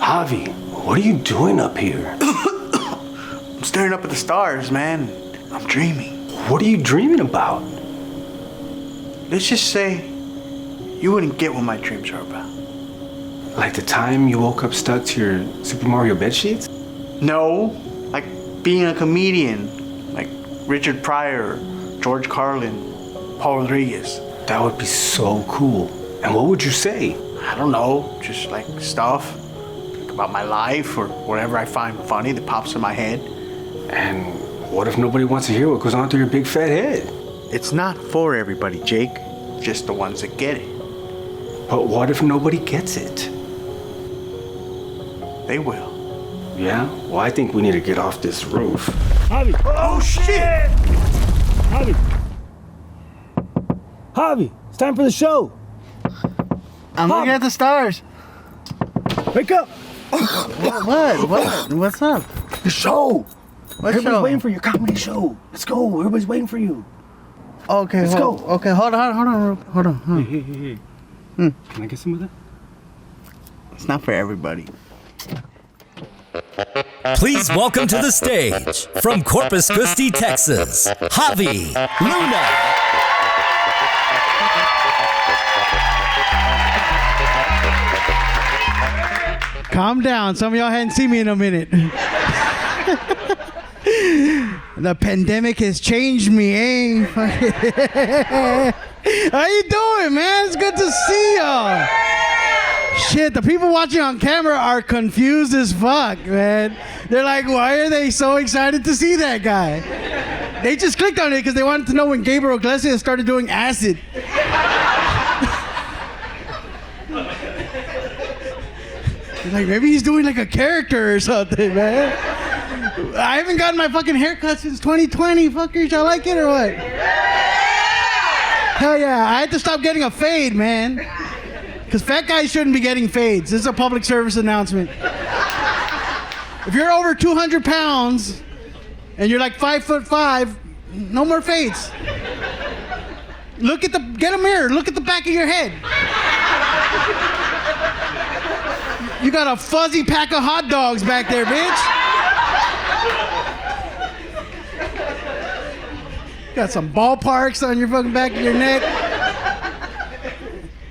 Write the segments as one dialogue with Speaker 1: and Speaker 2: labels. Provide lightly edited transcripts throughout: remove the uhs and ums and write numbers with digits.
Speaker 1: Javi, what are you doing up here?
Speaker 2: I'm staring up at the stars, man. I'm dreaming.
Speaker 1: What are you dreaming about?
Speaker 2: Let's just say you wouldn't get what my dreams are about.
Speaker 1: Like the time you woke up stuck to your Super Mario bedsheets?
Speaker 2: No, like being a comedian, like Richard Pryor, George Carlin, Paul Rodriguez.
Speaker 1: That would be so cool. And what would you say?
Speaker 2: I don't know, just like stuff like about my life or whatever I find funny that pops in my head.
Speaker 1: And what if nobody wants to hear what goes on through your big fat head?
Speaker 2: It's not for everybody, Jake. Just the ones that get it.
Speaker 1: But what if nobody gets it?
Speaker 2: They will.
Speaker 1: Yeah? Well, I think we need to get off this roof.
Speaker 3: Javi!
Speaker 2: Oh, shit!
Speaker 3: Javi! Javi! It's time for the show!
Speaker 2: I'm looking at the stars.
Speaker 3: Wake up!
Speaker 2: What? What's up?
Speaker 3: The show!
Speaker 2: What
Speaker 3: Everybody's
Speaker 2: show?
Speaker 3: waiting for your comedy show. Let's go. Everybody's waiting for you.
Speaker 2: Okay,
Speaker 3: Let's go.
Speaker 2: Okay, hold on.
Speaker 1: Hey. Can I get some of that?
Speaker 2: It's not for everybody.
Speaker 4: Please welcome to the stage, from Corpus Christi, Texas, Javi Luna.
Speaker 5: Calm down. Some of y'all hadn't seen me in a minute. The pandemic has changed me, eh? How you doing, man? It's good to see y'all. Shit, the people watching on camera are confused as fuck, man. They're like, why are they so excited to see that guy? They just clicked on it because they wanted to know when Gabriel Iglesias started doing acid. Like, maybe he's doing like a character or something, man. I haven't gotten my fucking haircut since 2020. Fuckers, y'all like it or what? Hell yeah, I had to stop getting a fade, man. Because fat guys shouldn't be getting fades. This is a public service announcement. If you're over 200 pounds and you're like 5'5", no more fades. Get a mirror, look at the back of your head. You got a fuzzy pack of hot dogs back there, bitch. Got some ballparks on your fucking back of your neck.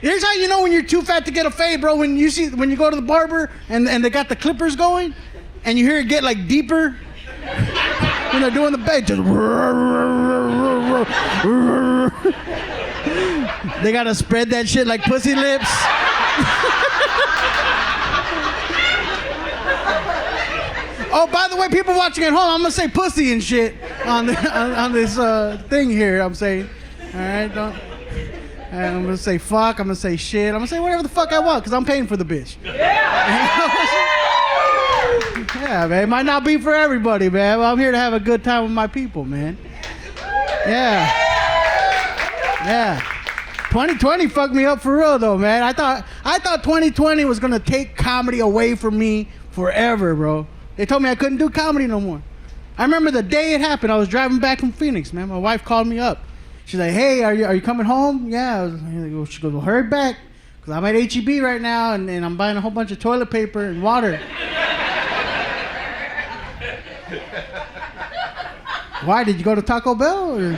Speaker 5: Here's how you know when you're too fat to get a fade, bro. When you go to the barber and they got the clippers going, and you hear it get like deeper when they're doing the fade. Just they gotta spread that shit like pussy lips. Oh, by the way, people watching at home, I'm gonna say pussy and shit on this thing here. I'm saying, all right, don't. And I'm gonna say fuck. I'm gonna say shit. I'm gonna say whatever the fuck I want because I'm paying for the bitch. Yeah, man. It might not be for everybody, man. But I'm here to have a good time with my people, man. Yeah. 2020 fucked me up for real, though, man. I thought 2020 was gonna take comedy away from me forever, bro. They told me I couldn't do comedy no more. I remember the day it happened. I was driving back from Phoenix, man. My wife called me up. She's like, hey, are you coming home? Yeah. She goes, well, hurry back, because I'm at H-E-B right now, and I'm buying a whole bunch of toilet paper and water. Why, did you go to Taco Bell? Or?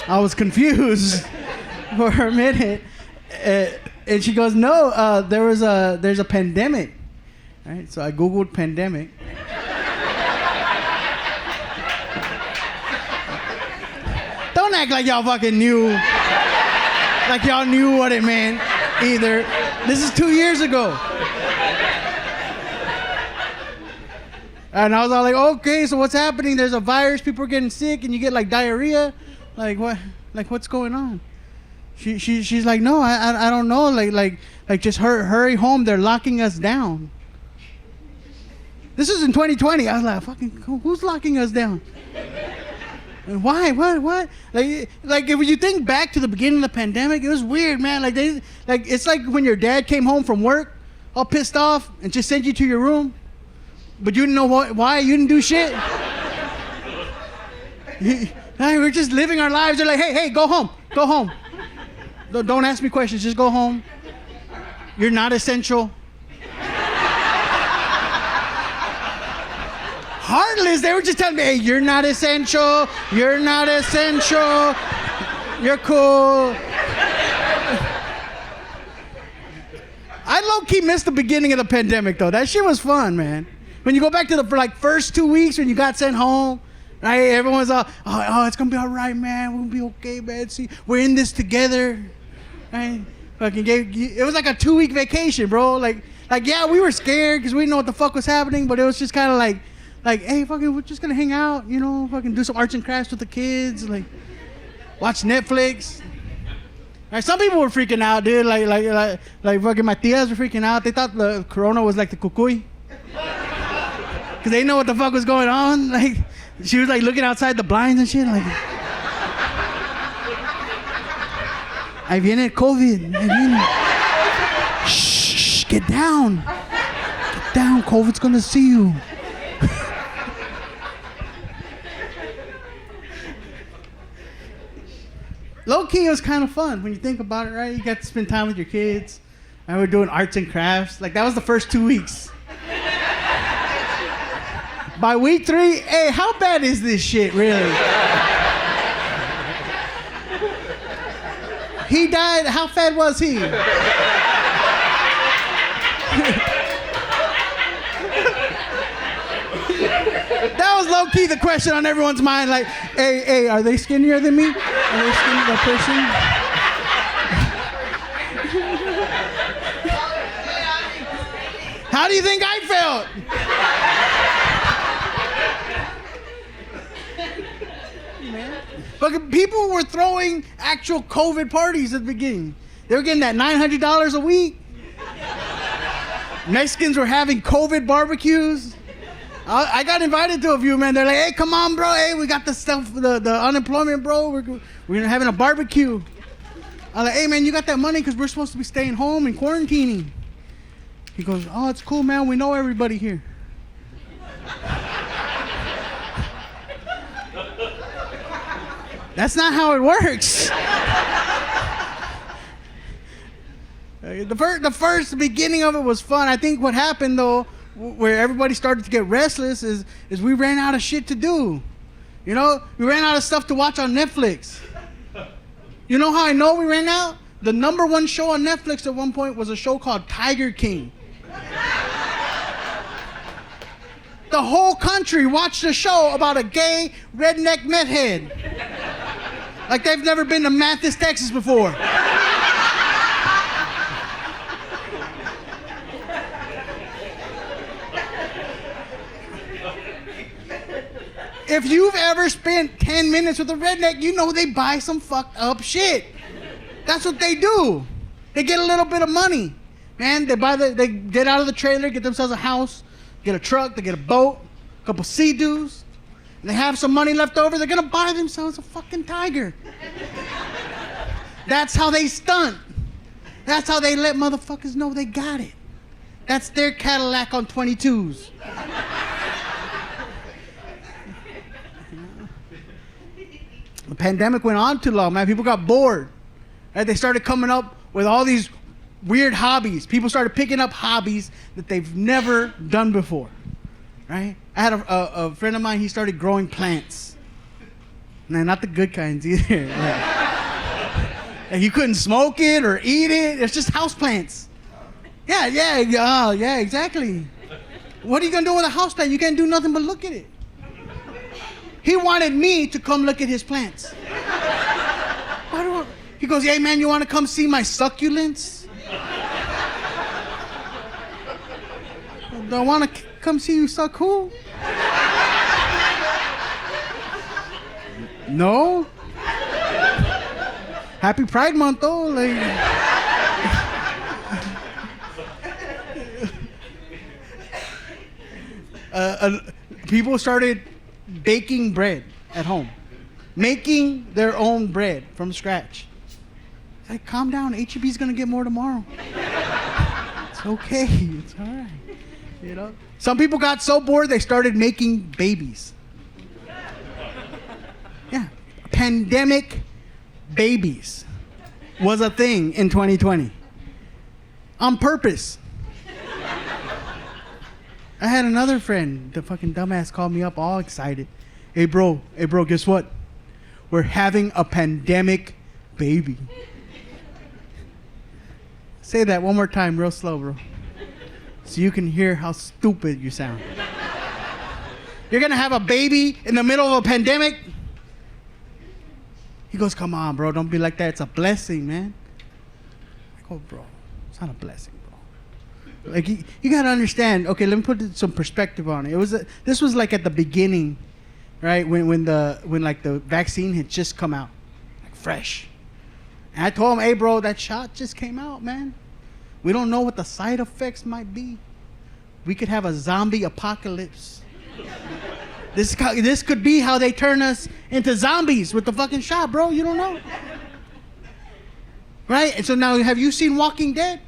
Speaker 5: I was confused for a minute. And she goes, no, there's a pandemic. All right, so I Googled pandemic. Don't act like y'all fucking knew. Like y'all knew what it meant either. This is 2 years ago. And I was all like, okay, so what's happening? There's a virus, people are getting sick, and you get like diarrhea. Like what? Like what's going on? She's like, no, I don't know. Like just hurry home. They're locking us down. This is in 2020. I was like, fucking, who's locking us down? And why? What? Like if you think back to the beginning of the pandemic, it was weird, man. It's like when your dad came home from work, all pissed off, and just sent you to your room, but you didn't know why. You didn't do shit. We're just living our lives. They're like, hey, go home. Don't ask me questions. Just go home. You're not essential. Heartless. They were just telling me, hey, you're not essential. You're not essential. You're cool. I low-key missed the beginning of the pandemic, though. That shit was fun, man. When you go back to the first 2 weeks when you got sent home, right? Everyone's all, oh, it's gonna be all right, man. We'll be okay, man. See, we're in this together, right? It was like a 2-week vacation, bro. Like, yeah, we were scared because we didn't know what the fuck was happening, but it was just kind of like, hey, fucking, we're just gonna hang out, you know, fucking do some arts and crafts with the kids, like, watch Netflix. Right, some people were freaking out, dude. Like fucking my tias were freaking out. They thought the corona was like the cucuy. Cause they know what the fuck was going on. Like, she was like looking outside the blinds and shit. Like, ahí viene el COVID. Ahí viene. Shh, get down. Get down. COVID's gonna see you. Low key, it was kind of fun when you think about it, right? You got to spend time with your kids. And we're doing arts and crafts. Like, that was the first 2 weeks. By week 3, hey, how bad is this shit, really? He died, how fat was he? That was low-key the question on everyone's mind, like, hey, are they skinnier than me? Are they skinnier than person? How do you think I felt? But people were throwing actual COVID parties at the beginning. They were getting that $900 a week. Mexicans were having COVID barbecues. I got invited to a few, man. They're like, hey, come on, bro. Hey, we got the stuff, the unemployment, bro. We're having a barbecue. I'm like, hey, man, you got that money because we're supposed to be staying home and quarantining. He goes, oh, it's cool, man. We know everybody here. That's not how it works. The first beginning of it was fun. I think what happened, though, where everybody started to get restless is we ran out of shit to do. You know, we ran out of stuff to watch on Netflix. You know how I know we ran out? The #1 show on Netflix at one point was a show called Tiger King. The whole country watched a show about a gay redneck meth head. Like they've never been to Mathis, Texas before. If you've ever spent 10 minutes with a redneck, you know they buy some fucked up shit. That's what they do. They get a little bit of money. Man, they get out of the trailer, get themselves a house, get a truck, they get a boat, a couple Sea-Doos, and they have some money left over, they're gonna buy themselves a fucking tiger. That's how they stunt. That's how they let motherfuckers know they got it. That's their Cadillac on 22s. The pandemic went on too long, man. People got bored. Right? They started coming up with all these weird hobbies. People started picking up hobbies that they've never done before. Right? I had a friend of mine, he started growing plants. No, not the good kinds either. Like you couldn't smoke it or eat it. It's just house plants. Yeah, exactly. What are you gonna do with a house plant? You can't do nothing but look at it. He wanted me to come look at his plants. He goes, hey man, you wanna come see my succulents? Do I wanna come see you suck who? No? Happy Pride Month though, like. People started baking bread at home, making their own bread from scratch. It's like, calm down, HEB's gonna get more tomorrow. It's okay, it's all right. You know, some people got so bored they started making babies. Yeah, pandemic babies was a thing in 2020. on purpose. I had another friend, the fucking dumbass called me up all excited. Hey bro, guess what? We're having a pandemic baby. Say that one more time real slow, bro. So you can hear how stupid you sound. You're gonna have a baby in the middle of a pandemic? He goes, come on, bro, don't be like that. It's a blessing, man. I go, bro, it's not a blessing, bro. Like, you gotta understand. Okay, let me put some perspective on it. This was like at the beginning, right? When like the vaccine had just come out, like fresh. And I told him, hey, bro, that shot just came out, man. We don't know what the side effects might be. We could have a zombie apocalypse. This could be how they turn us into zombies with the fucking shot, bro. You don't know. Right? And so now, have you seen Walking Dead?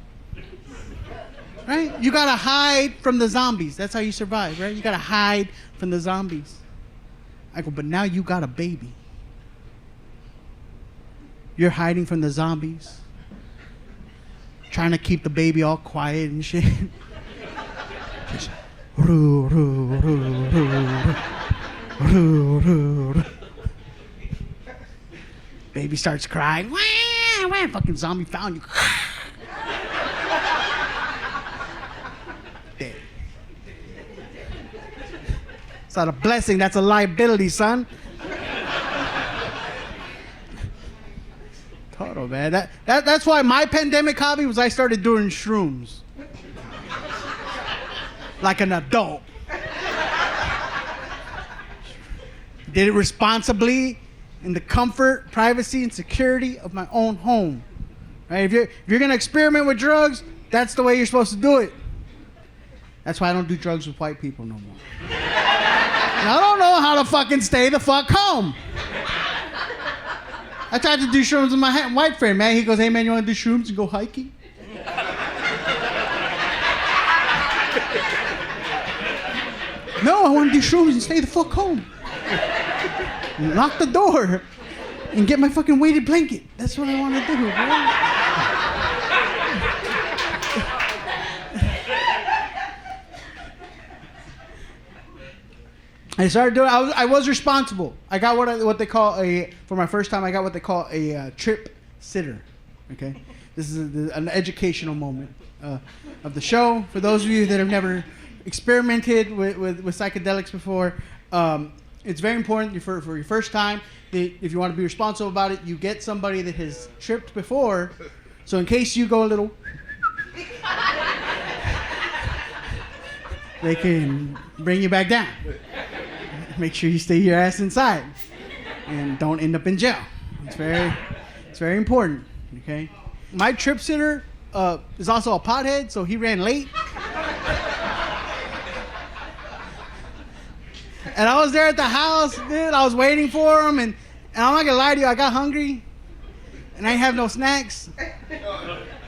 Speaker 5: Right? You gotta hide from the zombies. That's how you survive, right? You gotta hide from the zombies. I go, but now you got a baby. You're hiding from the zombies. Trying to keep the baby all quiet and shit. Just, roo, roo, roo, roo, roo, roo, roo. Baby starts crying. Wah, wah, fucking zombie found you. Dead. It's not a blessing, that's a liability, son. Total, man. That's why my pandemic hobby was I started doing shrooms. Like an adult. Did it responsibly in the comfort, privacy, and security of my own home. Right? If you're gonna experiment with drugs, that's the way you're supposed to do it. That's why I don't do drugs with white people no more. I don't know how to fucking stay the fuck home. I tried to do shrooms with my white friend, man. He goes, hey, man, you want to do shrooms and go hiking? No, I want to do shrooms and stay the fuck home. Lock the door and get my fucking weighted blanket. That's what I want to do, bro. I started doing. I was responsible. I got what they call for my first time. I got what they call a trip sitter. Okay, this is an educational moment of the show. For those of you that have never experimented with psychedelics before, it's very important for your first time. If you want to be responsible about it, you get somebody that has tripped before. So in case you go a little, they can bring you back down. Make sure you stay your ass inside and don't end up in jail. It's very important, okay? My trip sitter is also a pothead, so he ran late. And I was there at the house, dude. I was waiting for him, and I'm not gonna lie to you, I got hungry, and I didn't have no snacks.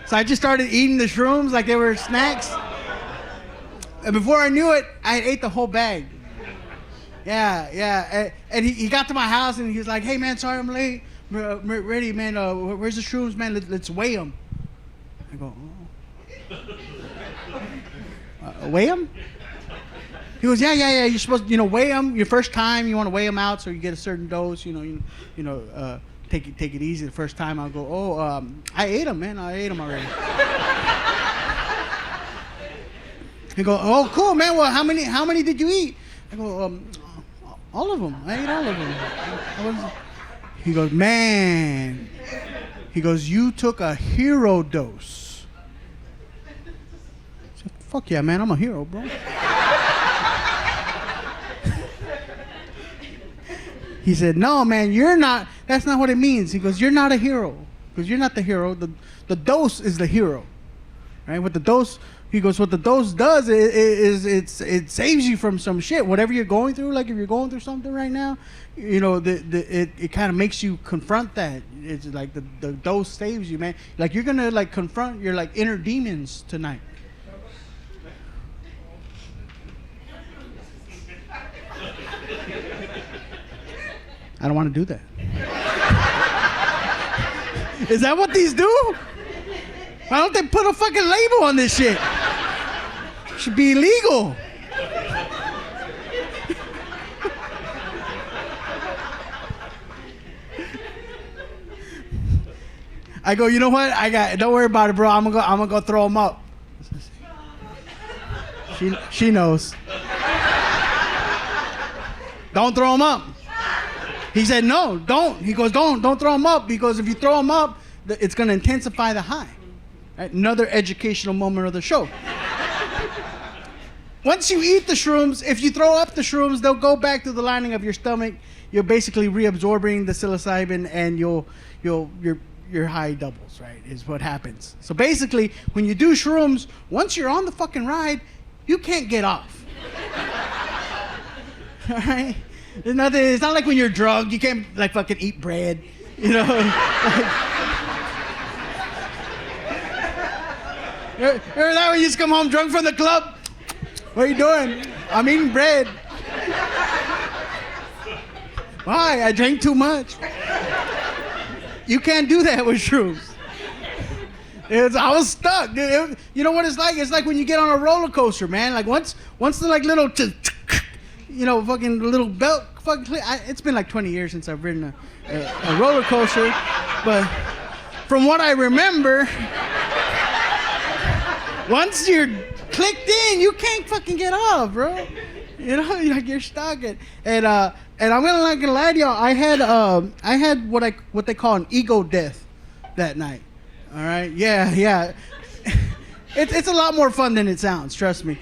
Speaker 5: So I just started eating the shrooms like they were snacks. And before I knew it, I had ate the whole bag. Yeah. And he got to my house and he was like, hey, man, sorry I'm late. Ready, man. Where's the shrooms, man? Let's weigh them. I go, oh. Weigh them? He goes, yeah. You're supposed to, weigh them. Your first time, you want to weigh them out so you get a certain dose. Take it easy the first time. I'll go, I ate them, man. I ate them already. He go, oh, cool, man. Well, how many did you eat? I go, all of them. I ate all of them. He goes, man. He goes, you took a hero dose. I said, fuck yeah, man. I'm a hero, bro. He said, no, man, you're not. That's not what it means. He goes, you're not a hero. Because you're not the hero. The dose is the hero. Right? What the dose does is it saves you from some shit. Whatever you're going through, like if you're going through something right now, it kind of makes you confront that. It's like the dose saves you, man. Like you're gonna like confront your like inner demons tonight. I don't want to do that. Is that what these do? Why don't they put a fucking label on this shit? It should be illegal. I go, you know what? Don't worry about it, bro. I'm gonna go throw them up. She knows. Don't throw them up. He said, no, don't. He goes, don't throw them up, because if you throw them up, it's gonna intensify the high. Right? Another educational moment of the show. Once you eat the shrooms, if you throw up the shrooms, they'll go back to the lining of your stomach. You're basically reabsorbing the psilocybin, and your high doubles, right, is what happens. So basically, when you do shrooms, once you're on the fucking ride, you can't get off. All right? It's not like when you're drugged, you can't like fucking eat bread, you know? Remember that when you just come home drunk from the club? What are you doing? I'm eating bread. Why? I drank too much. You can't do that with shrooms. I was stuck, dude. You know what it's like? It's like when you get on a roller coaster, man. Like once the like little, fucking little belt fucking. It's been like 20 years since I've ridden a roller coaster, but from what I remember, once you're clicked in, you can't fucking get off, bro. You know, you're stuck. And I'm not gonna lie to y'all. I had what they call an ego death that night. All right, yeah. It's a lot more fun than it sounds. Trust me.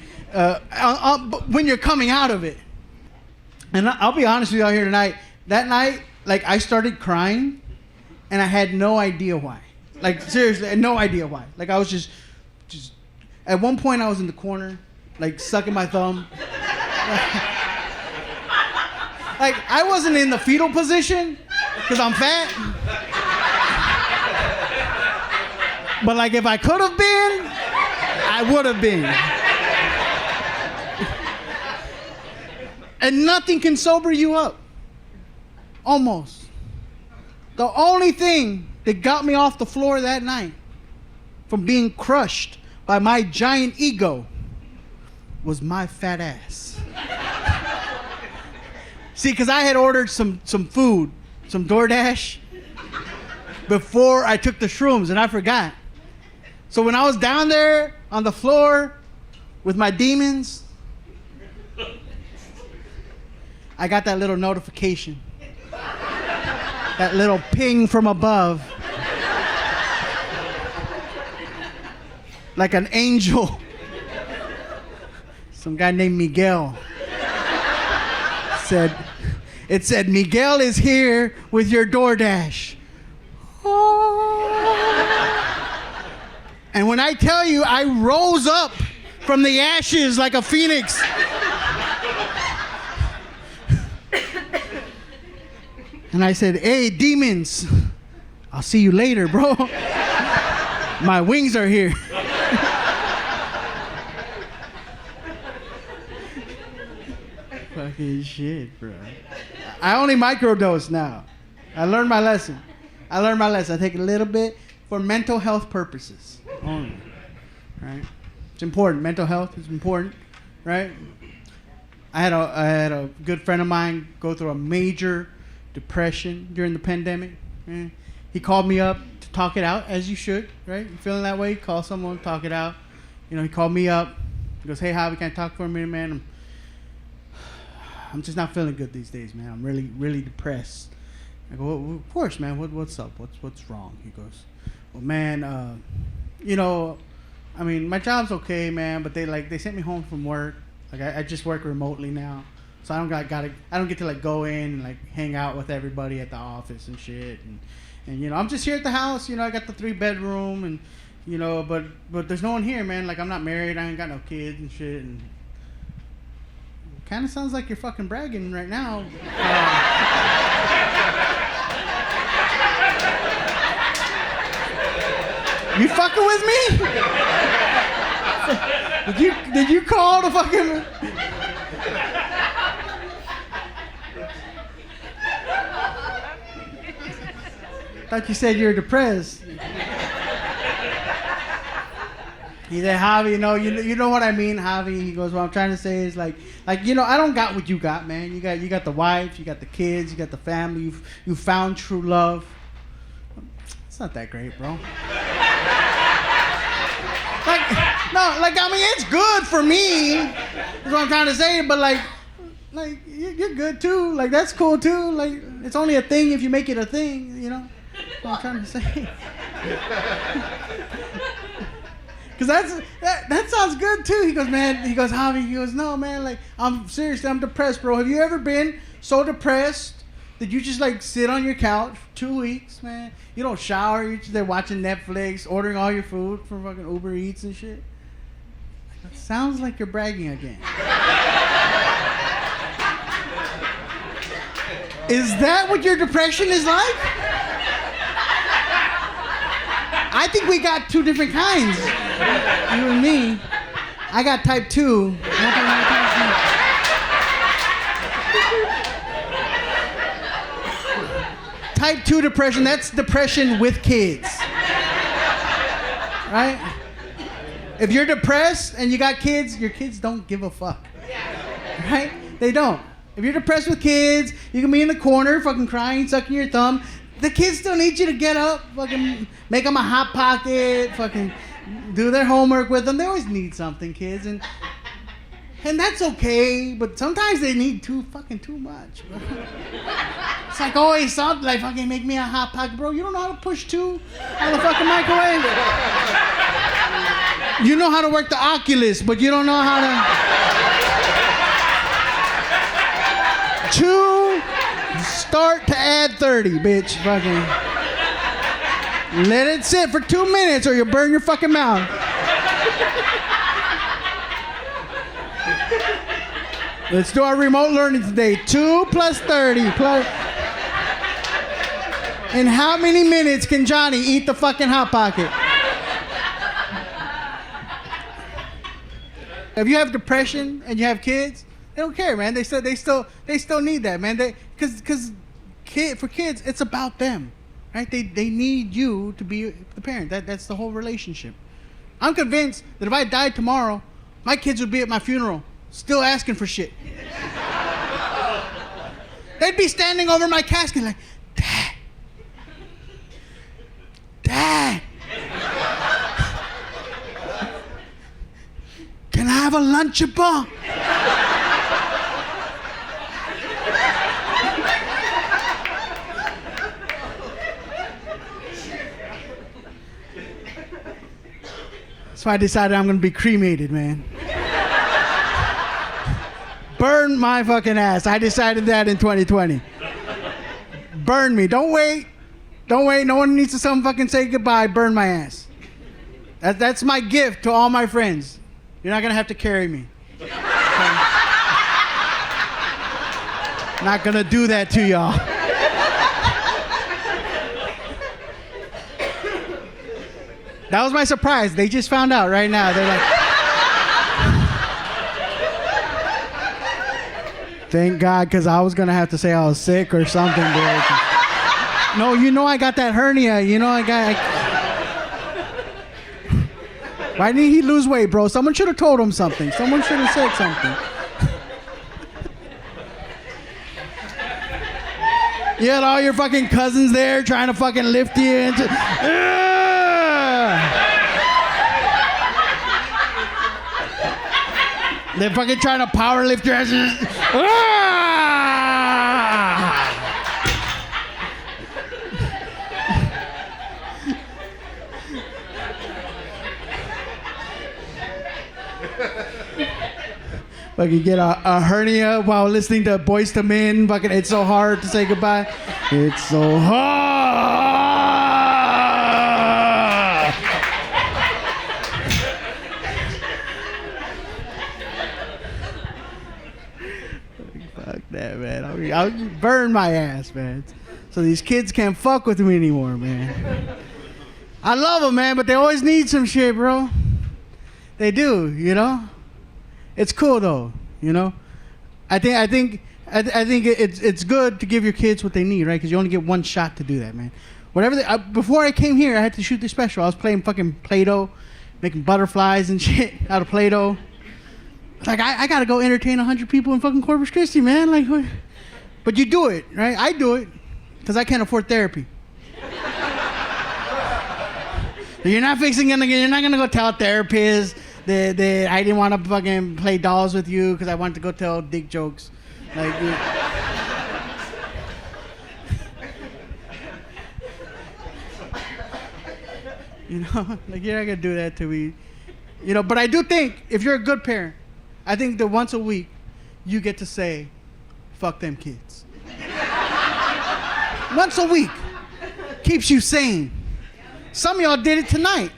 Speaker 5: When you're coming out of it, and I'll be honest with y'all here tonight. That night, like I started crying, and I had no idea why. Like seriously, no idea why. Like I was just. At one point, I was in the corner, like sucking my thumb. Like I wasn't in the fetal position because I'm fat. But like if I could have been, I would have been. And nothing can sober you up. Almost. The only thing that got me off the floor that night from being crushed by my giant ego was my fat ass. See, because I had ordered some food, some DoorDash, before I took the shrooms, and I forgot. So when I was down there on the floor with my demons, I got that little notification, that little ping from above. Like an angel. Some guy named Miguel it said, Miguel is here with your DoorDash. Oh. And when I tell you, I rose up from the ashes like a phoenix. And I said, hey, demons, I'll see you later, bro. My wings are here. Fucking shit, bro. I only microdose now. I learned my lesson. I take a little bit for mental health purposes only. Right? It's important. Mental health is important, right? I had a good friend of mine go through a major depression during the pandemic. Yeah. He called me up to talk it out, as you should, right? You feeling that way? Call someone, talk it out. You know, he called me up. He goes, hey, Javi, can I talk for a minute, man? I'm just not feeling good these days, man. I'm really, really depressed. I go, well, of course, man. What's up? What's wrong? He goes, well, man, you know, I mean, my job's okay, man, but they sent me home from work. Like I just work remotely now, so I don't get to like go in and like hang out with everybody at the office and shit. And you know, I'm just here at the house. You know, I got the 3-bedroom, and you know, but there's no one here, man. Like I'm not married. I ain't got no kids and shit. And kind of sounds like you're fucking bragging right now. You fucking with me? Did you call the fucking? Thought you said you were depressed. He said, Javi, you know what I mean, Javi. He goes, what I'm trying to say is like I don't got what you got, man. You got the wife, you got the kids, you got the family. You found true love. It's not that great, bro. I mean, it's good for me. That's what I'm trying to say. But like you're good too. Like that's cool too. Like it's only a thing if you make it a thing. You know. That's what I'm trying to say. Cause that sounds good too. He goes, man. He goes, Javi. He goes, no, man. Like I'm seriously, I'm depressed, bro. Have you ever been so depressed that you just like sit on your couch for 2 weeks, man? You don't shower. You're just there watching Netflix, ordering all your food from fucking Uber Eats and shit. That sounds like you're bragging again. Is that what your depression is like? I think we got two different kinds. You and me. I got type 2. Type 2 depression, that's depression with kids. Right? If you're depressed and you got kids, your kids don't give a fuck. Right? They don't. If you're depressed with kids, you can be in the corner fucking crying, sucking your thumb. The kids still need you to get up, fucking make them a Hot Pocket, fucking do their homework with them. They always need something, kids, and that's okay. But sometimes they need too much, bro. It's like always something like fucking make me a Hot Pocket, bro. You don't know how to push 2 on the fucking microwave. You know how to work the Oculus, but you don't know how to 2. Start to add 30, bitch. Fucking. Let it sit for 2 minutes or you'll burn your fucking mouth. Let's do our remote learning today. 2 plus 30 plus. In how many minutes can Johnny eat the fucking Hot Pocket? If you have depression and you have kids, they don't care, man. They still need that, man. Because for kids, it's about them, right? They need you to be the parent. That's the whole relationship. I'm convinced that if I died tomorrow, my kids would be at my funeral, still asking for shit. They'd be standing over my casket like, Dad, can I have a Lunchable? So I decided I'm gonna be cremated, man. Burn my fucking ass. I decided that in 2020. Burn me. Don't wait. No one needs to fucking say goodbye. Burn my ass. That's my gift to all my friends. You're not gonna have to carry me. Okay? Not gonna do that to y'all. That was my surprise. They just found out right now. They're like, thank God, because I was going to have to say I was sick or something. No, I got that hernia. Why didn't he lose weight, bro? Someone should have told him something. Someone should have said something. You had all your fucking cousins there trying to fucking lift you into... They're fucking trying to power lift your asses. Fucking get a hernia while listening to Boyz II Men. Fucking, it's so hard to say goodbye. It's so hard. Fuck that, man. I'll burn my ass, man. So these kids can't fuck with me anymore, man. I love them, man, but they always need some shit, bro. They do, It's cool though, I think it's good to give your kids what they need, right? Because you only get one shot to do that, man. Before I came here, I had to shoot this special. I was playing fucking Play-Doh, making butterflies and shit out of Play-Doh. Like, I gotta go entertain 100 people in fucking Corpus Christi, man. Like, what? But you do it, right? I do it because I can't afford therapy. You're not gonna go tell a therapist that I didn't want to fucking play dolls with you because I wanted to go tell dick jokes. Like, you know, like, you're not gonna do that to me. You know, but I do think if you're a good parent, I think that once a week you get to say, fuck them kids. Once a week keeps you sane. Some of y'all did it tonight.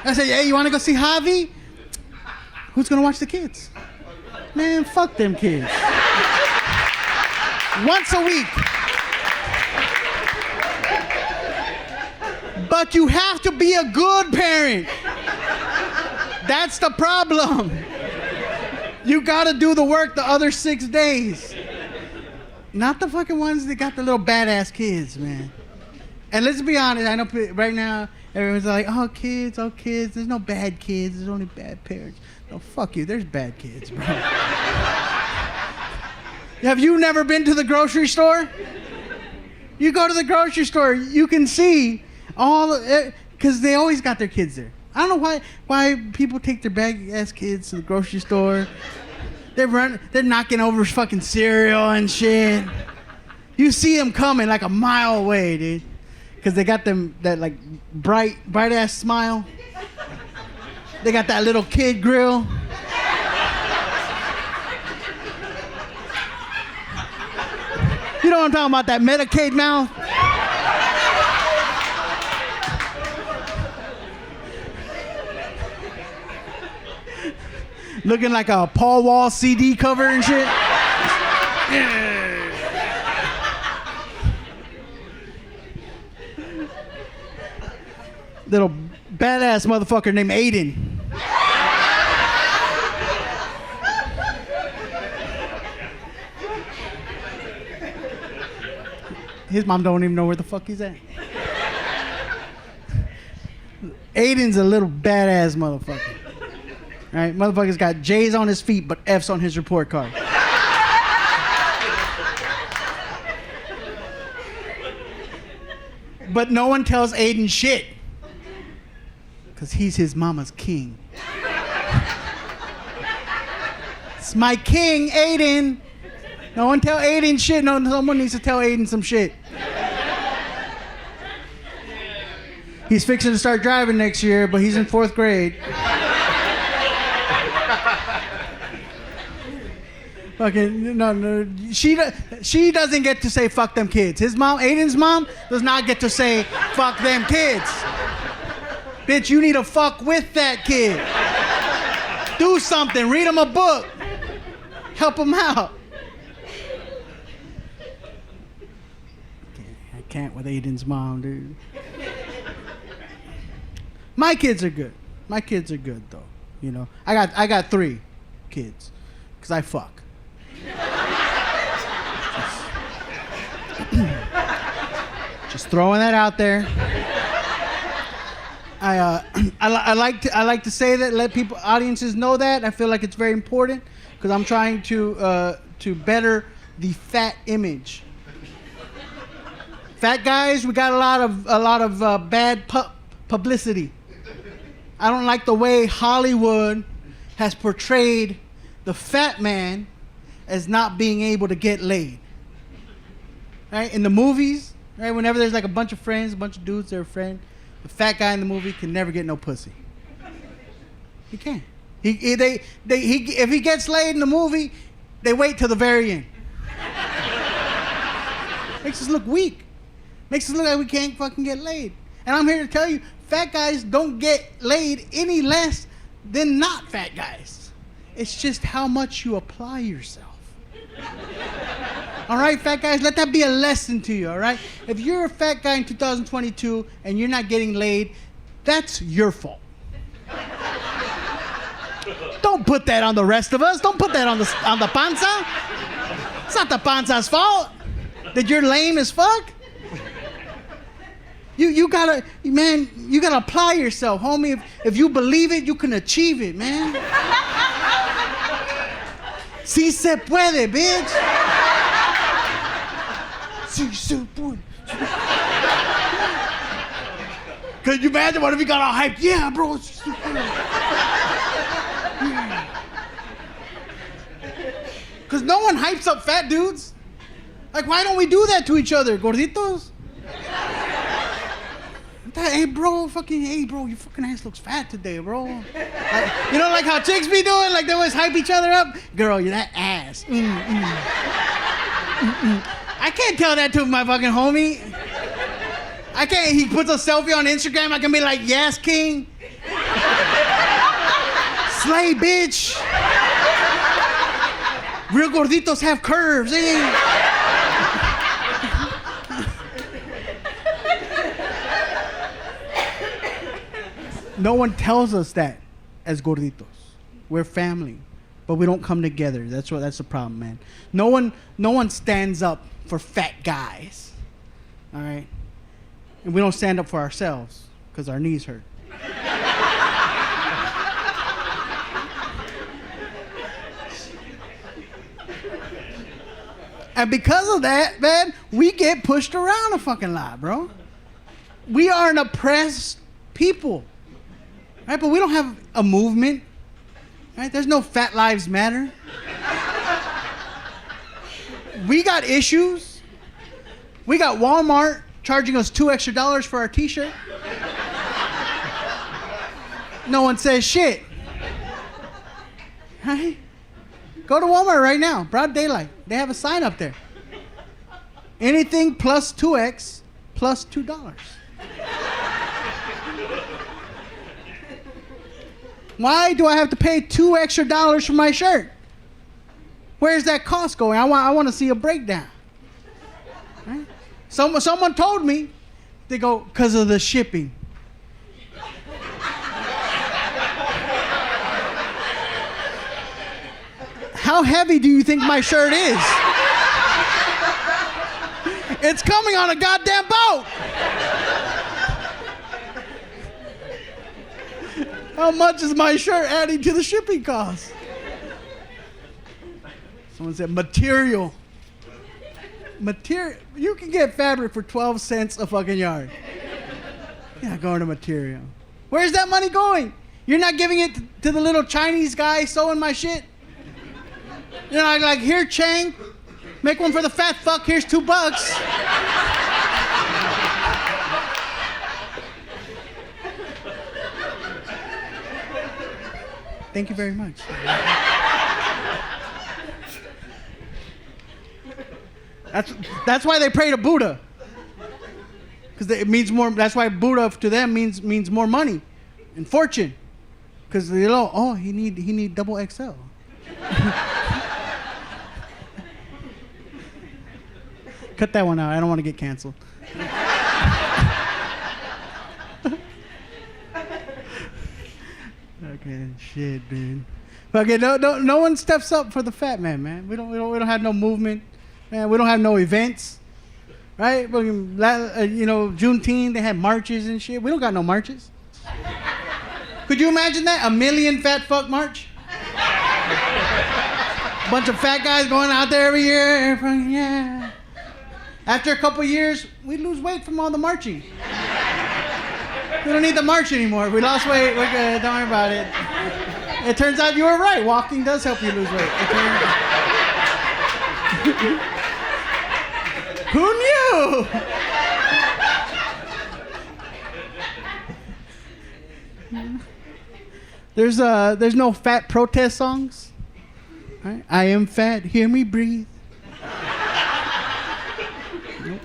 Speaker 5: I said, hey, you want to go see Javi? Who's going to watch the kids? Man, fuck them kids. Once a week. But you have to be a good parent. That's the problem. You got to do the work the other 6 days. Not the fucking ones that got the little badass kids, man. And let's be honest, I know right now, everyone's like, oh, kids. There's no bad kids. There's only bad parents. No, fuck you. There's bad kids, bro. Have you never been to the grocery store? You go to the grocery store, you can see all, because they always got their kids there. I don't know why people take their bag-ass kids to the grocery store. They're knocking over fucking cereal and shit. You see them coming like a mile away, dude. Because they got them, that like bright-ass smile. They got that little kid grill. You know what I'm talking about, that Medicaid mouth? Looking like a Paul Wall CD cover and shit. Little badass motherfucker named Aiden. His mom don't even know where the fuck he's at. Aiden's a little badass motherfucker. Right? Motherfucker's got J's on his feet, but F's on his report card. But no one tells Aiden shit. Because he's his mama's king. It's my king, Aiden. No one tell Aiden shit. No, someone needs to tell Aiden some shit. He's fixing to start driving next year, but he's in 4th grade. Fucking no. She doesn't get to say fuck them kids. His mom, Aiden's mom, does not get to say fuck them kids. Bitch, you need to fuck with that kid. Do something. Read him a book. Help him out. I can't with Aiden's mom, dude. My kids are good. My kids are good though. You know, I got 3 kids, cause I fuck. Just throwing that out there. I like to say that, let audiences know that. I feel like it's very important because I'm trying to better the fat image. Fat guys, we got a lot of bad publicity. I don't like the way Hollywood has portrayed the fat man as not being able to get laid. Right? In the movies, right? Whenever there's like a bunch of friends, a bunch of dudes, they're a friend. The fat guy in the movie can never get no pussy. He can't. If he gets laid in the movie, they wait till the very end. Makes us look weak. Makes us look like we can't fucking get laid. And I'm here to tell you, fat guys don't get laid any less than not fat guys. It's just how much you apply yourself. All right, fat guys, let that be a lesson to you, all right? If you're a fat guy in 2022 and you're not getting laid, that's your fault. Don't put that on the rest of us. Don't put that on the panza. It's not the panza's fault that you're lame as fuck. You gotta apply yourself, homie. If you believe it, you can achieve it, man. Si se puede, bitch. Si se puede. Could you imagine what if he got all hyped? Yeah, bro. Because no one hypes up fat dudes. Like, why don't we do that to each other, gorditos? Hey, bro, your fucking ass looks fat today, bro. Like, you know, like how chicks be doing? Like, they always hype each other up. Girl, you're that ass. I can't tell that to my fucking homie. I can't. He puts a selfie on Instagram. I can be like, yes, king. Slay, bitch. Real gorditos have curves, eh? No one tells us that as gorditos. We're family, but we don't come together. That's the problem, man. No one stands up for fat guys. All right? And we don't stand up for ourselves because our knees hurt. And because of that, man, we get pushed around a fucking lot, bro. We are an oppressed people. Right? But we don't have a movement. Right? There's no Fat Lives Matter. We got issues. We got Walmart charging us $2 extra for our t-shirt. No one says shit. Right? Go to Walmart right now, broad daylight. They have a sign up there. Anything plus 2x plus $2. Why do I have to pay $2 extra for my shirt? Where's that cost going? I want to see a breakdown. Right? Someone told me, they go, because of the shipping. How heavy do you think my shirt is? It's coming on a goddamn boat. How much is my shirt adding to the shipping cost? Someone said material. Material. You can get fabric for 12 cents a fucking yard. You're not going to material. Where's that money going? You're not giving it to the little Chinese guy sewing my shit? You're not like, here, Chang, make one for the fat fuck, here's $2. Thank you very much. That's why they pray to Buddha. Because it means more. That's why Buddha to them means more money and fortune. Because they know, oh, he need double XL. Cut that one out. I don't want to get canceled. Okay, shit, dude. Okay, no one steps up for the fat man, man. We don't have no movement, man. We don't have no events, right? Juneteenth they had marches and shit. We don't got no marches. Could you imagine that? 1 million fat fuck march. Bunch of fat guys going out there every year. Yeah. After a couple years, we lose weight from all the marching. We don't need the march anymore. We lost weight. We're good. Don't worry about it. It turns out you were right. Walking does help you lose weight. Who knew? There's no fat protest songs. Right? I am fat. Hear me breathe. Nope.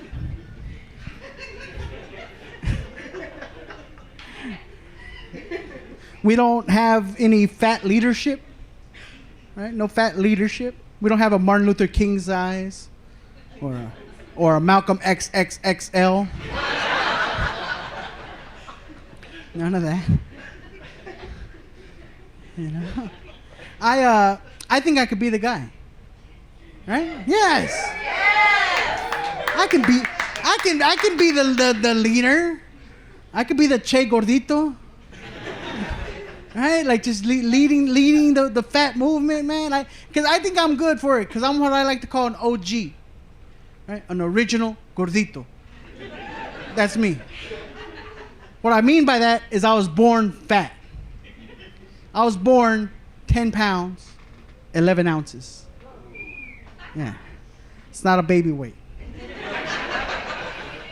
Speaker 5: We don't have any fat leadership, right? No fat leadership. We don't have a Martin Luther King size or a Malcolm XXXL. None of that. You know, I think I could be the guy, right? Yes. I can be the leader. I could be the Che Gordito. Right? Like just leading the fat movement, man. Like, because I think I'm good for it. Because I'm what I like to call an OG. Right? An original Gordito. That's me. What I mean by that is I was born fat. I was born 10 pounds, 11 ounces. Yeah. It's not a baby weight.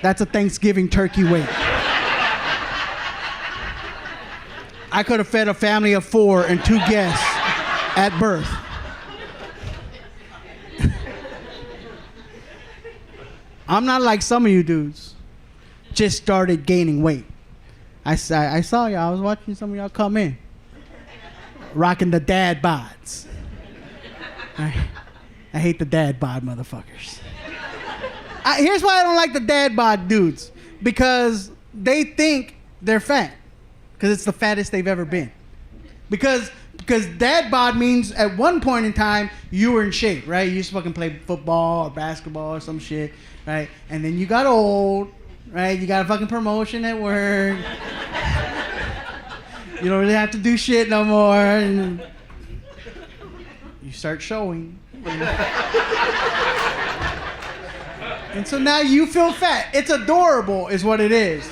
Speaker 5: That's a Thanksgiving turkey weight. I could have fed a family of 4 and 2 guests at birth. I'm not like some of you dudes. Just started gaining weight. I saw y'all. I was watching some of y'all come in. Rocking the dad bods. I hate the dad bod motherfuckers. Here's why I don't like the dad bod dudes. Because they think they're fat. Because it's the fattest they've ever been. Because dad bod means at one point in time you were in shape, right? You used to fucking play football or basketball or some shit, right? And then you got old, right? You got a fucking promotion at work. You don't really have to do shit no more. And you start showing. And so now you feel fat. It's adorable is what it is.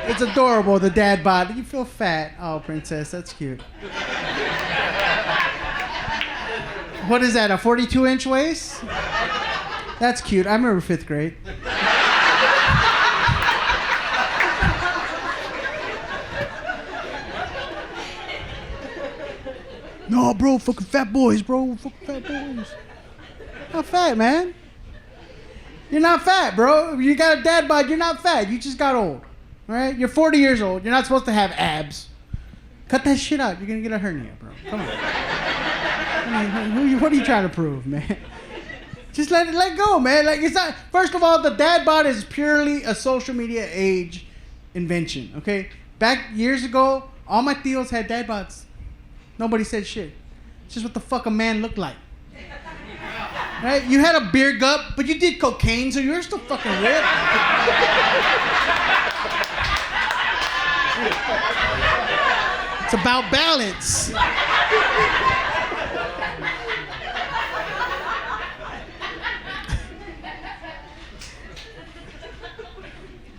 Speaker 5: It's adorable, the dad bod. You feel fat. Oh, princess, that's cute. What is that, a 42-inch waist? That's cute. I remember 5th grade. No, bro, fucking fat boys, bro. Fucking fat boys. Not fat, man. You're not fat, bro. You got a dad bod, you're not fat. You just got old. All right? You're 40 years old. You're not supposed to have abs. Cut that shit out. You're going to get a hernia, bro. Come on. I mean, what are you trying to prove, man? Just let go, man. Like, it's not. First of all, the dad bod is purely a social media age invention, okay? Back years ago, all my tios had dad bods. Nobody said shit. It's just what the fuck a man looked like. Right? You had a beer gut, but you did cocaine, so you're still fucking ripped. It's about balance.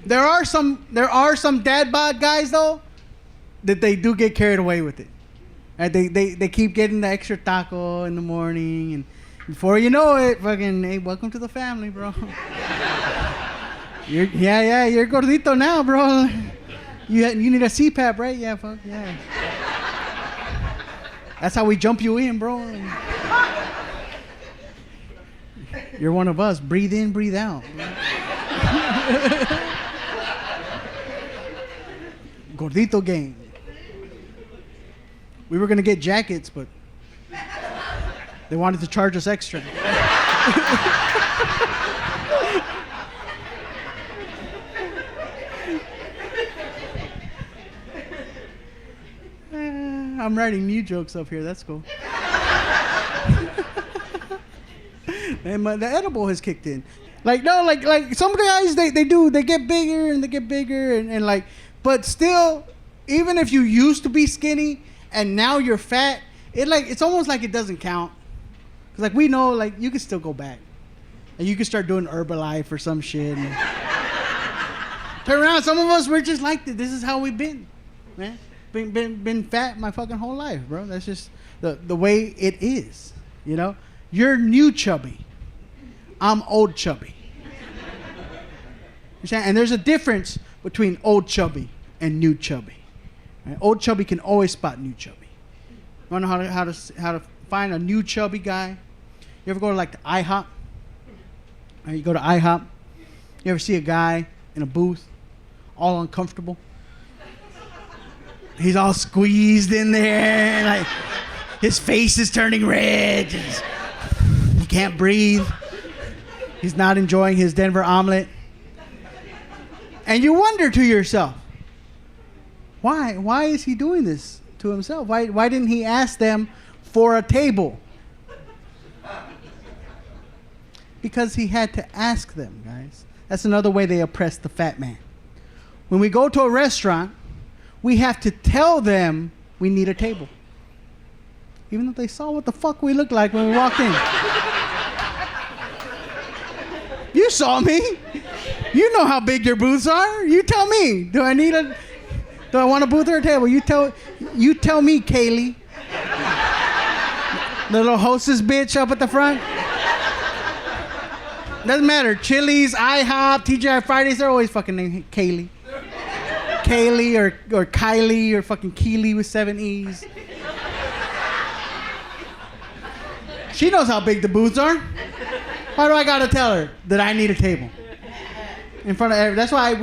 Speaker 5: There are some dad bod guys though that they do get carried away with it. Right? They keep getting the extra taco in the morning, and before you know it, fucking, hey, welcome to the family, bro. You're Gordito now, bro. You need a CPAP, right? Yeah, fuck, yeah. That's how we jump you in, bro. You're one of us. Breathe in, breathe out. Gordito gang. We were gonna get jackets, but they wanted to charge us extra. I'm writing new jokes up here. That's cool. And the edible has kicked in. Like some of the guys they get bigger and like, but still, even if you used to be skinny and now you're fat, it's almost like it doesn't count. Cause like we know, like you can still go back, and you can start doing Herbalife or some shit. And turn around, some of us we're just like this. This is how we've been, man. Been fat my fucking whole life, bro. That's just the way it is, you know. You're new chubby. I'm old chubby. And there's a difference between old chubby and new chubby. Right? Old chubby can always spot new chubby. You wanna know how to find a new chubby guy? You ever go to like the IHOP? Right, you go to IHOP. You ever see a guy in a booth, all uncomfortable? He's all squeezed in there, like his face is turning red. He can't breathe. He's not enjoying his Denver omelet. And you wonder to yourself, why? Why is he doing this to himself? Why didn't he ask them for a table? Because he had to ask them, guys. That's another way they oppress the fat man. when we go to a restaurant, we have to tell them we need a table. Even though they saw what the fuck we looked like when we walked in. You saw me. You know how big your booths are. You tell me. Do I want a booth or a table? You tell me, Kaylee. The little hostess bitch up at the front. Doesn't matter. Chili's, IHOP, TGI Fridays, they're always fucking named Kaylee. Kaylee or Kylie or fucking Keely with 7 E's. She knows how big the booths are. Why do I gotta tell her that I need a table? In front of everyone. That's why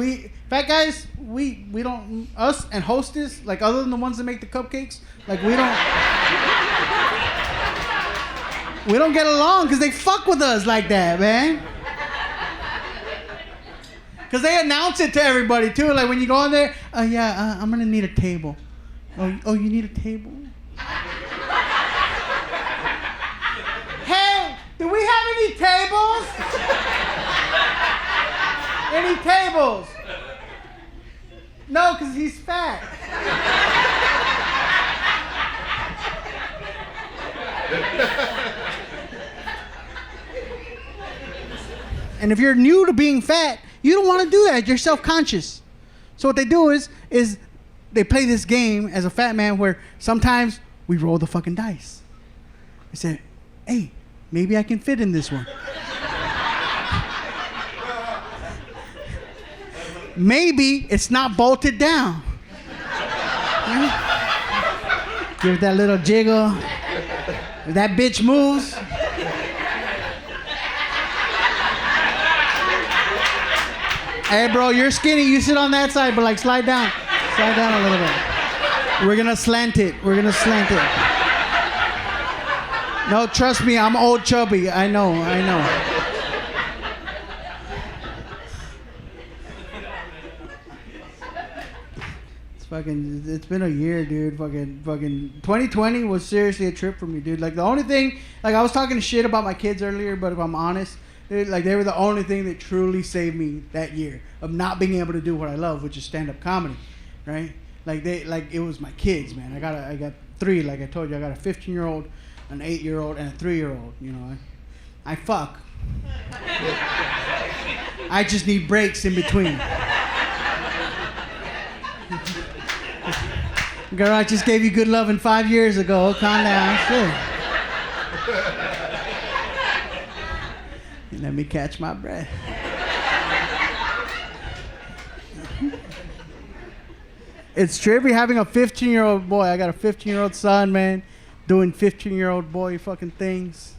Speaker 5: fat guys, we don't, us and hostess, like other than the ones that make the cupcakes, like we don't get along because they fuck with us like that, man. Because they announce it to everybody too. Like when you go in there, I'm gonna need a table. Oh, you need a table? Hey, do we have any tables? Any tables? No, because he's fat. And if you're new to being fat, you don't want to do that. You're self-conscious. So what they do is they play this game as a fat man where sometimes we roll the fucking dice. They say, hey, maybe I can fit in this one. Maybe it's not bolted down. Give it that little jiggle. If that bitch moves. Hey, bro, you're skinny. You sit on that side, but like slide down. Slide down a little bit. We're gonna slant it. We're gonna slant it. No, trust me, I'm old chubby. I know. It's been a year, dude. Fucking 2020 was seriously a trip for me, dude. Like the only thing, like I was talking shit about my kids earlier, but if I'm honest, dude, like they were the only thing that truly saved me that year of not being able to do what I love, which is stand-up comedy, right? Like it was my kids, man. I got 3, like I told you. I got a 15-year-old, an 8-year-old, and a 3-year-old. You know, I fuck. I just need breaks in between. Girl, I just gave you good loving 5 years ago. Calm down. Shit. Let me catch my breath. It's trippy having a 15-year-old boy. I got a 15-year-old son, man, doing 15-year-old boy fucking things.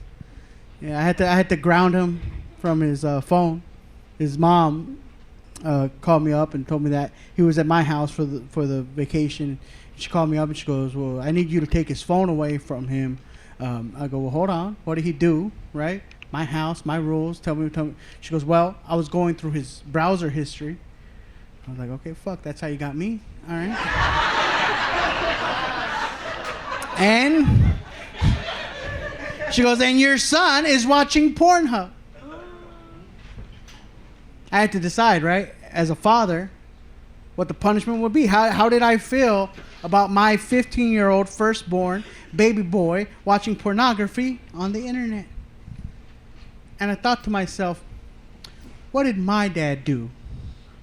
Speaker 5: Yeah, I had to ground him from his phone. His mom called me up and told me that he was at my house for the vacation. She called me up and she goes, well, I need you to take his phone away from him. I go, well, hold on. What did he do, right? My house, my rules. Tell me. She goes, well, I was going through his browser history. I was like, okay, fuck, that's how you got me. All right. And she goes, and your son is watching Pornhub. I had to decide, right, as a father, what the punishment would be. How did I feel about my 15-year-old firstborn baby boy watching pornography on the internet? And I thought to myself, what did my dad do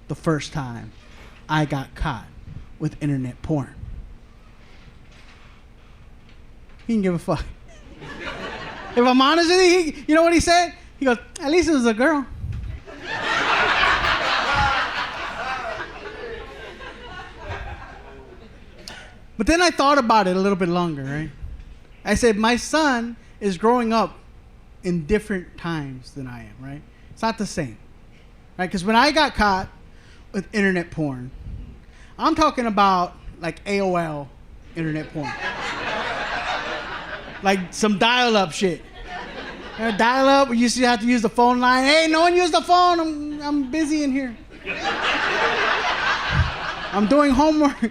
Speaker 5: the first time I got caught with internet porn? He didn't give a fuck. If I'm honest with you, you know what he said? He goes, at least it was a girl. But then I thought about it a little bit longer, right? I said, my son is growing up in different times than I am, right? It's not the same, right? Because when I got caught with internet porn, I'm talking about like AOL internet porn. Like some dial-up shit. Dial-up, we used to have to use the phone line. Hey, no one use the phone. I'm busy in here. I'm doing homework.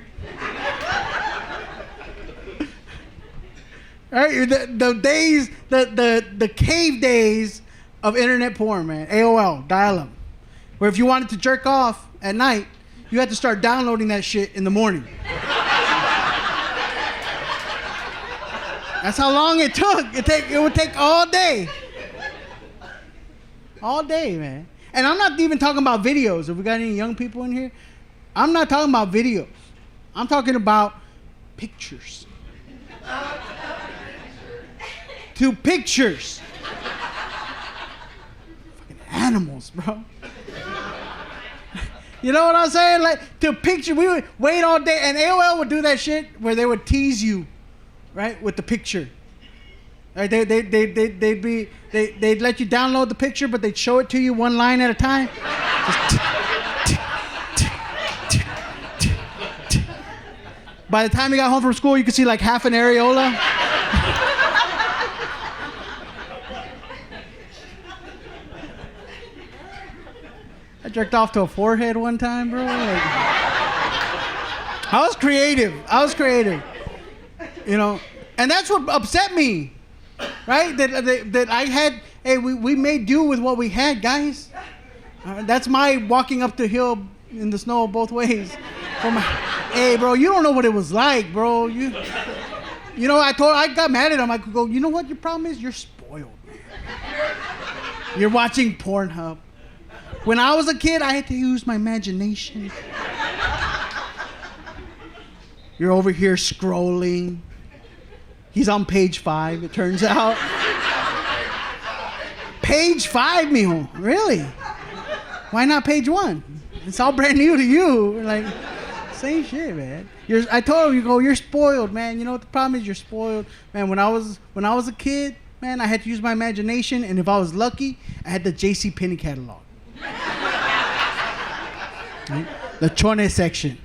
Speaker 5: Right, the days, the cave days of internet porn, man. AOL, dial-up, where if you wanted to jerk off at night, you had to start downloading that shit in the morning. That's how long it took. It would take all day. All day, man. And I'm not even talking about videos. If we got any young people in here, I'm not talking about videos. I'm talking about pictures. To pictures. Fucking animals, bro. You know what I'm saying? Like, to picture, we would wait all day, and AOL would do that shit where they would tease you, right, with the picture. Right? They'd let you download the picture, but they'd show it to you one line at a time. By the time you got home from school, you could see like half an areola. I jerked off to a forehead one time, bro. Like, I was creative. You know, and that's what upset me, right? That I had. Hey, we made do with what we had, guys. That's my walking up the hill in the snow both ways. Hey, bro, you don't know what it was like, bro. You know, I got mad at him. I could go, you know what your problem is? You're spoiled, man. You're watching Pornhub. When I was a kid, I had to use my imagination. You're over here scrolling. He's on page 5, it turns out. Page 5, mijo. Really? Why not page 1? It's all brand new to you. Like, same shit, man. I told him, you're spoiled, man. You know what the problem is? You're spoiled. Man, when I was a kid, man, I had to use my imagination, and if I was lucky, I had the JCPenney catalog. Right? The chone section.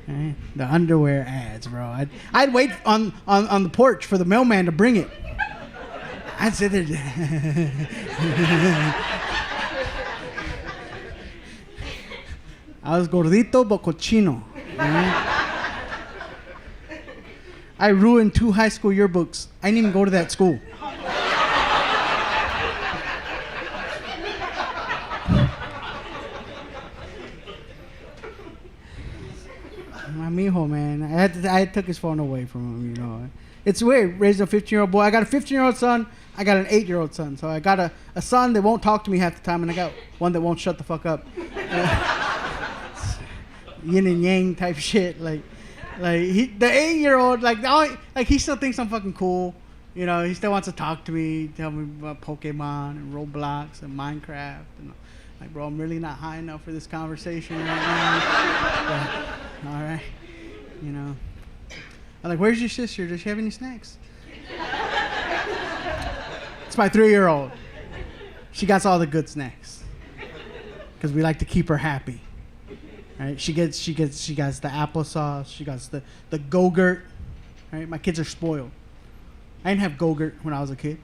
Speaker 5: Right? The underwear ads, bro. I'd wait on the porch for the mailman to bring it. I'd sit there. I was gordito but cochino. Right? I ruined 2 high school yearbooks. I didn't even go to that school. My mijo, man. I took his phone away from him, you know. It's weird raising a 15-year-old boy. I got a 15-year-old son. I got an 8-year-old son. So I got a son that won't talk to me half the time, and I got one that won't shut the fuck up. Yin and yang type shit. Like the 8-year-old, like he still thinks I'm fucking cool. You know, he still wants to talk to me, tell me about Pokemon and Roblox and Minecraft. And like, bro, I'm really not high enough for this conversation right now. But, all right, you know. I'm like, where's your sister? Does she have any snacks? It's my 3-year-old. She got all the good snacks because we like to keep her happy. Right? She got the applesauce. She got the Go-Gurt. Right? My kids are spoiled. I didn't have Go-Gurt when I was a kid.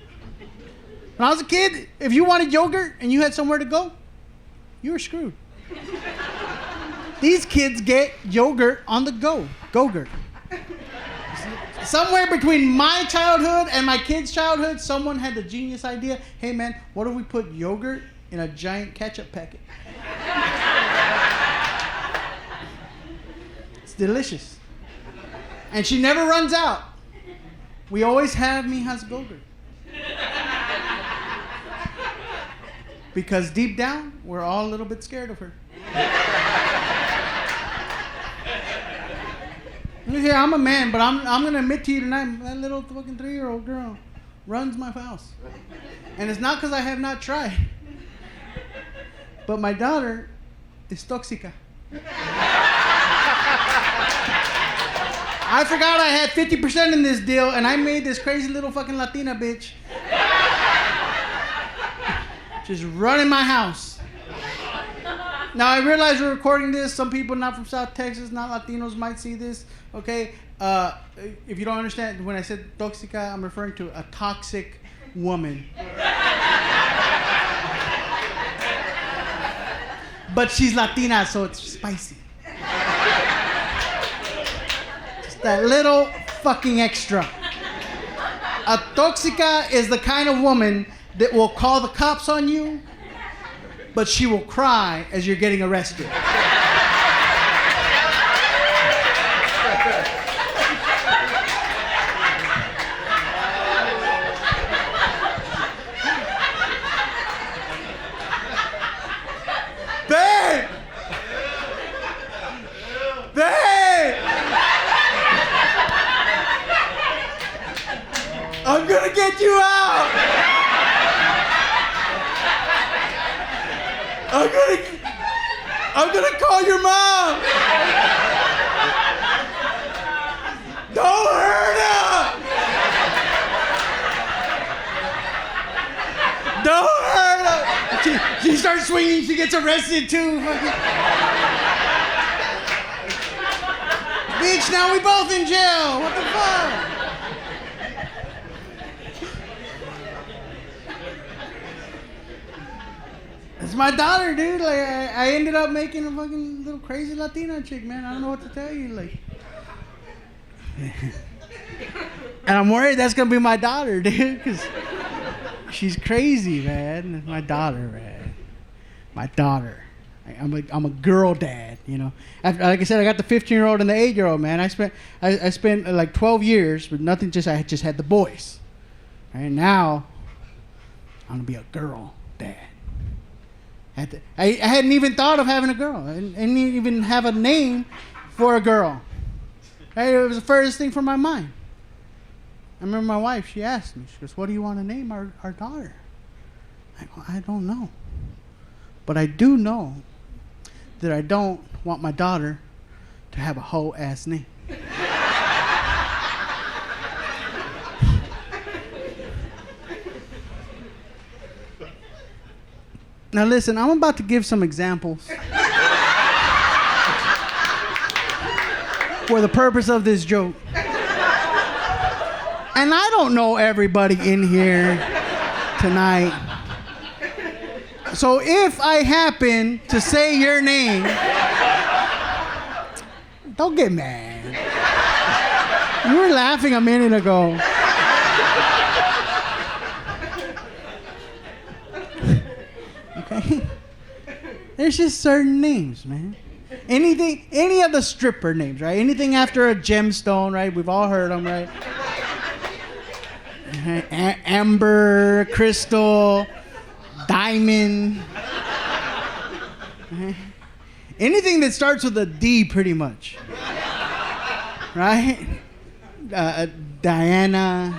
Speaker 5: When I was a kid, if you wanted yogurt and you had somewhere to go, you were screwed. These kids get yogurt on the go. Go-Gurt. Somewhere between my childhood and my kids' childhood, someone had the genius idea, hey man, what if we put yogurt in a giant ketchup packet? It's delicious. And she never runs out. We always have Mija's Go-Gurt. Because deep down, we're all a little bit scared of her. Yeah, I'm a man, but I'm gonna admit to you tonight, that little fucking 3-year-old girl runs my house. And it's not because I have not tried. But my daughter is toxica. I forgot I had 50% in this deal, and I made this crazy little fucking Latina bitch just running my house. Now, I realize we're recording this. Some people not from South Texas, not Latinos, might see this. Okay? If you don't understand, when I said toxica, I'm referring to a toxic woman. But she's Latina, so it's spicy. Just that little fucking extra. A toxica is the kind of woman that will call the cops on you but she will cry as you're getting arrested. Babe! Babe! I'm gonna get you out! I'm gonna call your mom! Don't hurt her! Don't hurt her! She starts swinging, she gets arrested too. Bitch, now we both in jail. What the fuck? It's my daughter, dude. Like, I ended up making a fucking little crazy Latina chick, man. I don't know what to tell you. Like, and I'm worried that's gonna be my daughter, dude, because she's crazy, man. My daughter, man. My daughter. I'm a girl dad, you know. After, like I said, I got the 15-year-old and the 8-year-old, man. I spent like 12 years with nothing. I just had the boys. Right now, I'm gonna be a girl dad. I hadn't even thought of having a girl. I didn't even have a name for a girl. Right? It was the furthest thing from my mind. I remember my wife, she asked me, she goes, what do you want to name our daughter? I go, I don't know. But I do know that I don't want my daughter to have a whole ass name. Now listen, I'm about to give some examples for the purpose of this joke. And I don't know everybody in here tonight. So if I happen to say your name, don't get mad. You were laughing a minute ago. Okay? There's just certain names, man. Any of the stripper names, right? Anything after a gemstone, right? We've all heard them, right? Amber, crystal, diamond. Anything that starts with a D, pretty much. Right? Diana.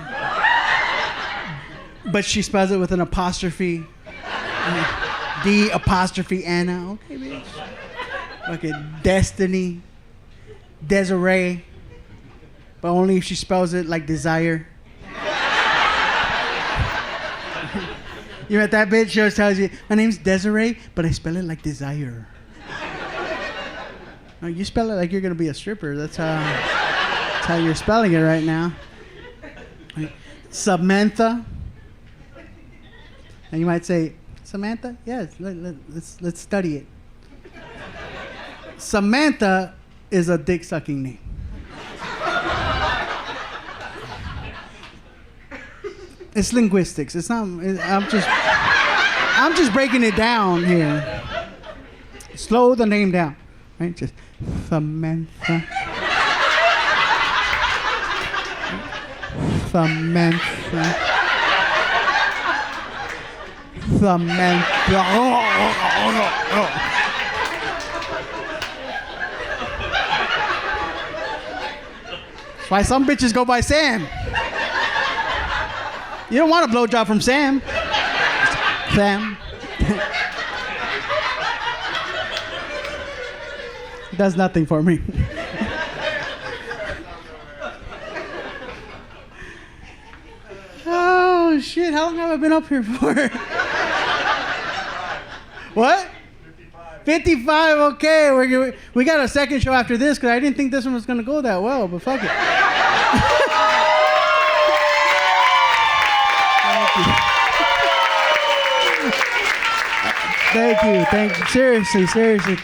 Speaker 5: But she spells it with an apostrophe. D apostrophe Anna. Okay, bitch. Okay, Destiny. Desiree. But only if she spells it like desire. You met that bitch? She always tells you, my name's Desiree, but I spell it like desire. No, you spell it like you're going to be a stripper. That's how you're spelling it right now. Right. Samantha. And you might say, Samantha? Yes, let's study it. Samantha is a dick-sucking name. It's linguistics. It's not. I'm just breaking it down here. Slow the name down, right? Just Samantha. Samantha. Samantha. That's why some bitches go by Sam. You don't want a blowjob from Sam. Sam. Does nothing for me. Oh shit! How long have I been up here for? What? 55. Okay, we got a second show after this because I didn't think this one was gonna go that well, but fuck it. Thank you. Seriously.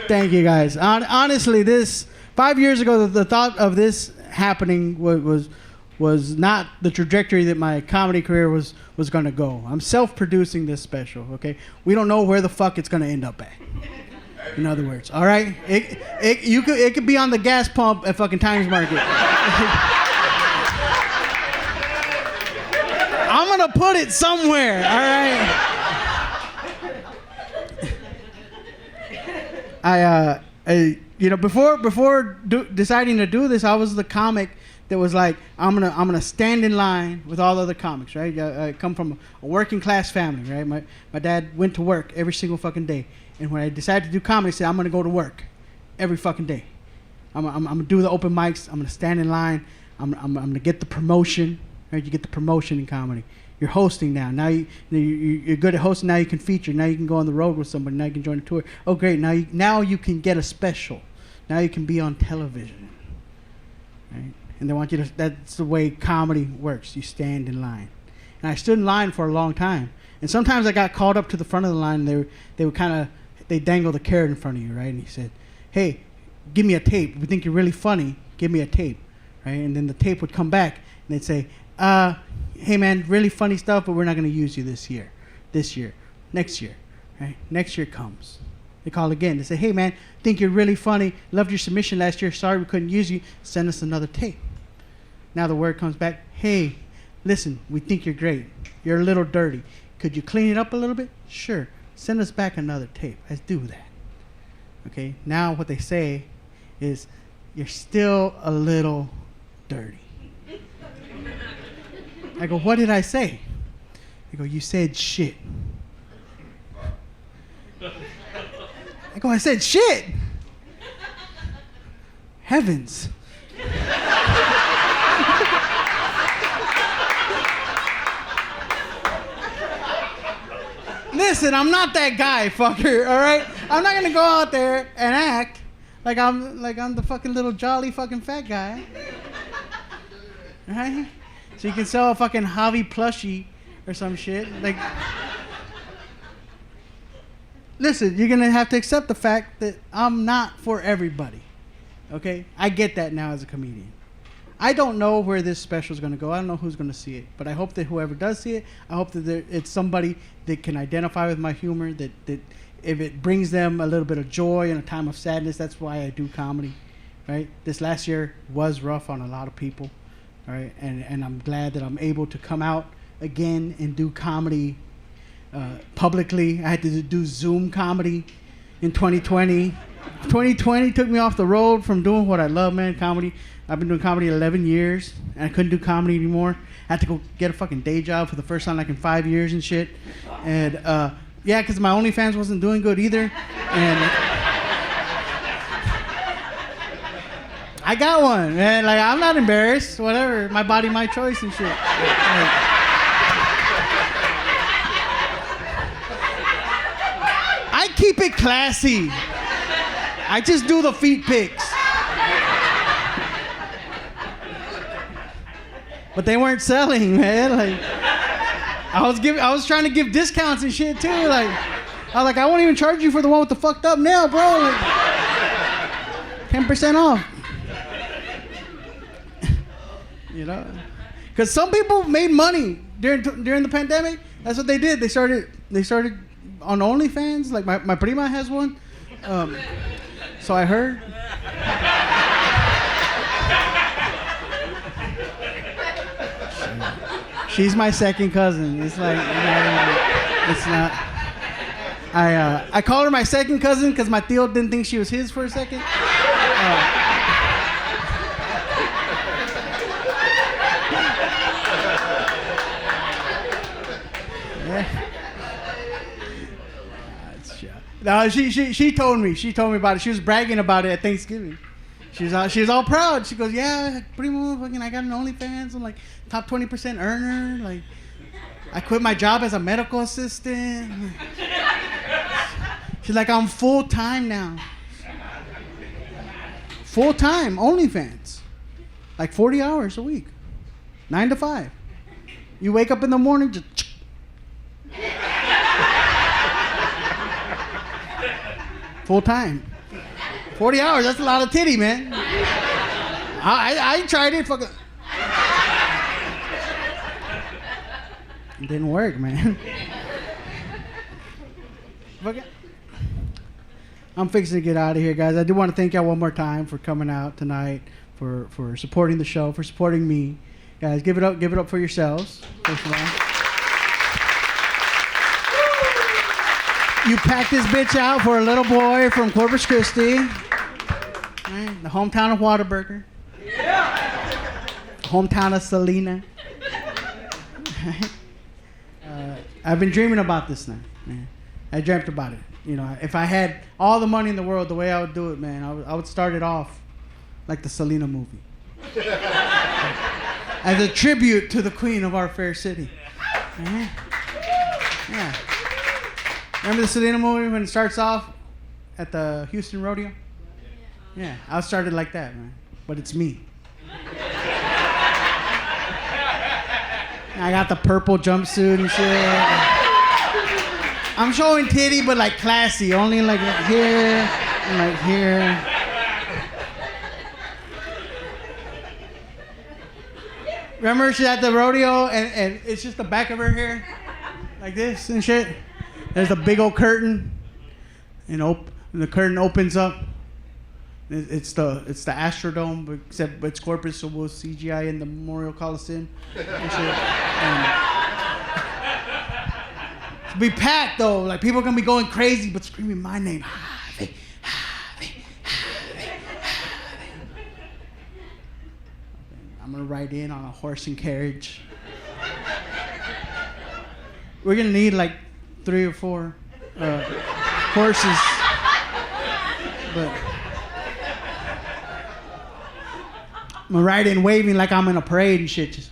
Speaker 5: Thank you, guys. Honestly, this 5 years ago, the thought of this happening was was not the trajectory that my comedy career was going to go. I'm self-producing this special, okay? We don't know where the fuck it's going to end up at. In other words, all right? It could be on the gas pump at fucking Times Market. I'm going to put it somewhere, all right? Before deciding to do this, I was the comic that was like, I'm gonna stand in line with all the other comics, right? I come from a working class family, right? My dad went to work every single fucking day, and when I decided to do comedy, I said I'm gonna go to work every fucking day. I'm gonna do the open mics. I'm gonna stand in line. I'm gonna get the promotion, right? You get the promotion in comedy. You're hosting now. Now you're good at hosting. Now you can feature. Now you can go on the road with somebody. Now you can join a tour. Oh, great. Now you can get a special. Now you can be on television. Right? And they want you to. That's the way comedy works. You stand in line. And I stood in line for a long time. And sometimes I got called up to the front of the line. And they would kind of dangle the carrot in front of you, right? And he said, "Hey, give me a tape. We think you're really funny. Give me a tape." Right? And then the tape would come back, and they'd say, "Hey man, really funny stuff, but we're not going to use you this year, next year, right? Next year comes." They call again. They say, "Hey man, think you're really funny. Loved your submission last year. Sorry we couldn't use you. Send us another tape." Now the word comes back. "Hey, listen, we think you're great. You're a little dirty. Could you clean it up a little bit?" "Sure. Send us back another tape." Let's do that. Okay. Now what they say is, "You're still a little dirty." I go, "What did I say?" They go, "You said shit." I go, "I said shit? Heavens." Listen, I'm not that guy, fucker, all right? I'm not going to go out there and act like I'm the fucking little jolly fucking fat guy. All right? So you can sell a fucking Javi plushie or some shit. Like, listen, you're gonna have to accept the fact that I'm not for everybody. Okay? I get that now as a comedian. I don't know where this special is gonna go. I don't know who's gonna see it, but I hope that whoever does see it, I hope that it's somebody that can identify with my humor. That if it brings them a little bit of joy in a time of sadness, that's why I do comedy. Right? This last year was rough on a lot of people. All right, and I'm glad that I'm able to come out again and do comedy publicly. I had to do Zoom comedy in 2020. 2020 took me off the road from doing what I love, man, comedy. I've been doing comedy 11 years, and I couldn't do comedy anymore. I had to go get a fucking day job for the first time like in 5 years and shit. And yeah, because my OnlyFans wasn't doing good either. And I got one, man. Like, I'm not embarrassed. Whatever. My body, my choice and shit. Like, I keep it classy. I just do the feet pics. But they weren't selling, man. Like, I was trying to give discounts and shit too. Like, I was like, I won't even charge you for the one with the fucked up nail, bro. Like, 10% off. You know, because some people made money during the pandemic. That's what they did. They started on OnlyFans. Like my prima has one. So I heard. She's my second cousin. It's like, it's not. I called her my second cousin because my tío didn't think she was his for a second. No, she told me about it. She was bragging about it at Thanksgiving. She was all proud. She goes, "Yeah, primo, fucking, I got an OnlyFans. I'm like top 20% earner. Like, I quit my job as a medical assistant." She's like, "I'm full time now. Full time OnlyFans, like 40 hours a week, 9 to 5. You wake up in the morning, just." Full time. 40 hours, that's a lot of titty, man. I tried it, fucking. It didn't work, man. Okay. I'm fixing to get out of here, guys. I do want to thank y'all one more time for coming out tonight, for supporting the show, for supporting me. Guys, give it up for yourselves, first of all. You packed this bitch out for a little boy from Corpus Christi, right? The hometown of Whataburger. Hometown of Selena. I've been dreaming about this now, man. I dreamt about it. You know, if I had all the money in the world, the way I would do it, man, I would start it off like the Selena movie. As a tribute to the queen of our fair city. Yeah. Remember the Selena movie when it starts off at the Houston Rodeo? Yeah, I started like that, man. But it's me. I got the purple jumpsuit and shit. I'm showing titty, but like classy, only like here and like here. Remember she's at the rodeo and it's just the back of her hair, like this and shit. There's a big old curtain, and the curtain opens up. It's the Astrodome, but except it's Corpus, so we'll CGI in the Memorial Coliseum and shit. It'll be packed though, like people are gonna be going crazy, but screaming my name. Javi, Javi, Javi, Javi. I'm gonna ride in on a horse and carriage. We're gonna need like 3 or 4 horses, but I'm gonna ride in waving like I'm in a parade and shit. Just.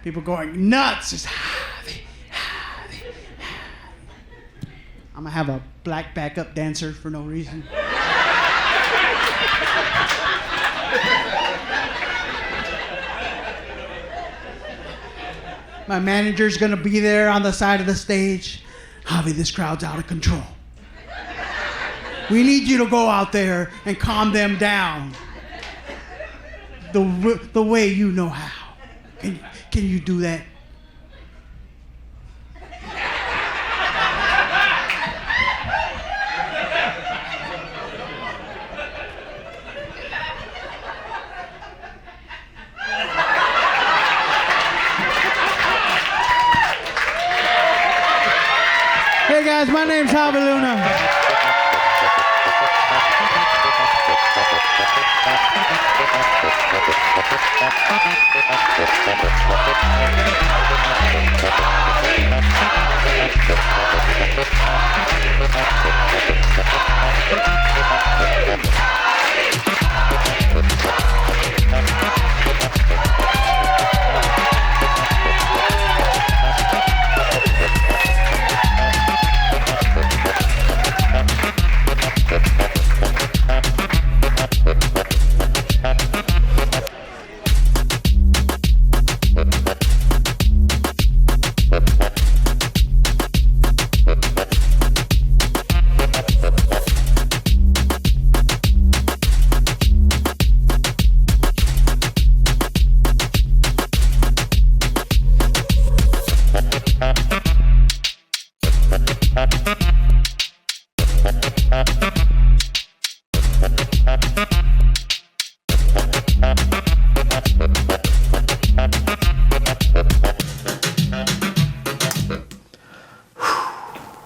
Speaker 5: People going nuts. Just Javi, Javi, Javi. I'm gonna have a black backup dancer for no reason. My manager's gonna be there on the side of the stage. Javi, this crowd's out of control. We need you to go out there and calm them down. The way you know how. Can you do that? Hey guys, my name's Javi Luna.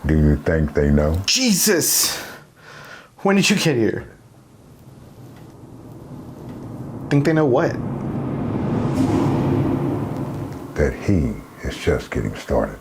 Speaker 6: Do you think they know?
Speaker 2: Jesus! When did you get here? Think they know what?
Speaker 6: That he is just getting started.